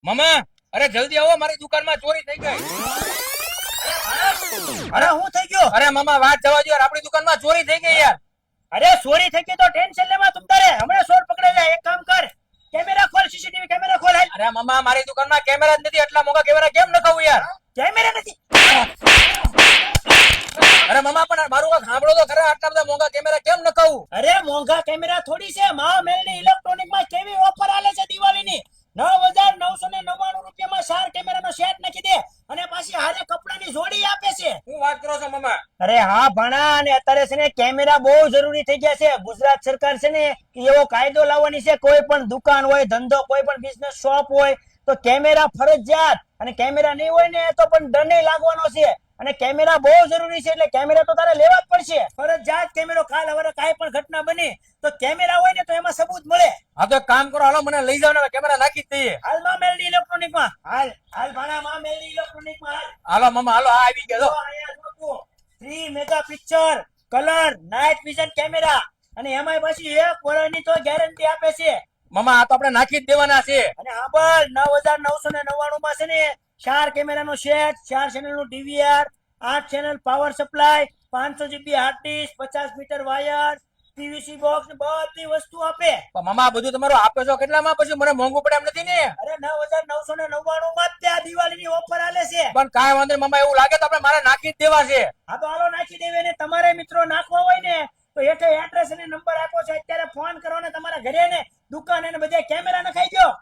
મામા અરે જલ્દી આવો, મારી દુકાનમાં ચોરી થઈ ગઈ. અરે હું થઈ ગયો? અરે મામા વાત જવા દો યાર, આપણી દુકાનમાં ચોરી થઈ ગઈ યાર. અરે ચોરી થઈ ગઈ તો ટેન્શન લેવા તુમ તારે હમણાં ચોર પકડે જાય. એક કામ કર, કેમેરા ખોલ, સીસીટીવી કેમેરા ખોલ. હાલ. અરે મામા મારી દુકાનમાં કેમેરા જ નથી, એટલા મોંઘા કેમેરા કેમ નખાવું યાર? કેમેરા નથી? અરે મામા પણ મારું વાત સાંભળો તો ખરા, આટલા બધા મોંઘા કેમેરા કેમ નખાવું? અરે મોંઘા કેમેરા થોડી છે, મહામેલની ઇલેક્ટ્રોનિક માં કેવી ઓફર આલે છે દિવાળીની. 9,999 રૂપિયામાં 4 કેમેરાનો સેટ નાખી દે અને પાછી હારે કપડાની જોડી આપે છે. શું વાત કરો છો મામા? અરે હા ભણા, અને અત્યારે છે ને કેમેરા બહુ જરૂરી થઈ ગયા છે. ગુજરાત સરકાર છે ને એવો કાયદો લાવવાની છે, કોઈ પણ દુકાન હોય, ધંધો, કોઈ પણ બિઝનેસ શોપ હોય તો કેમેરા ફરજિયાત, અને કેમેરા નહીં હોય ને તો પણ દંડ લાગવાનો છે. અને કેમેરા બહુ જરૂરી છે, એટલે કેમેરા તો તારે લેવા જ પડશે. ફરજિયાત કેમેરો. કાલ હવે કાંઈ પણ ઘટના બની તો કેમેરા હોય ને તો એમાં સબૂત મળે. હા તો એક કામ કરો, હાલો મને લઈ જાવ ને, કેમેરા નાખી જ દઈએ. હાલ મહામેલની ઇલેક્ટ્રોનિક માં હાલ. હાલ ભણા, મહામેલની ઇલેક્ટ્રોનિક માં હાલ. હાલો મામા હાલો, આ આવી ગયા. જો અહીંયા જોતું 3 megapixel colour night vision camera, અને એમાંય પાછી 1 વર્ષની તો ગેરંટી આપે છે. મામા આ તો આપણે નાખી જ દેવાના છે. અને હા બોલ, 9,999 માં છે ને 4 કેમેરાનો સેટ, 4 ચેનલ નું DVR, 8 channel power supply, 500 GB hard disk, 50 metre wire, PVC box ને બધી વસ્તુ આપે. પણ મામા આ બધું તમારું આપે છો કેટલામાં? પછી મને મોંઘું પડે એમ નથી ને? અરે 9,999 માં જ ત્યાં દિવાળીની ઓફર આલે છે. પણ કાંઈ વાંધો નહીં મામા, એવું લાગે તો આપણે મારે નાખી જ દેવા છે. હા તો હાલો નાખી દેવે. ને તમારે મિત્રો નાખવા હોય ને તો હેઠે એડ્રેસ અને નંબર આપો છો, અત્યારે ફોન કરો ને તમારા ઘરે ને દુકાને ને બધે કેમેરા નખાઈ દો.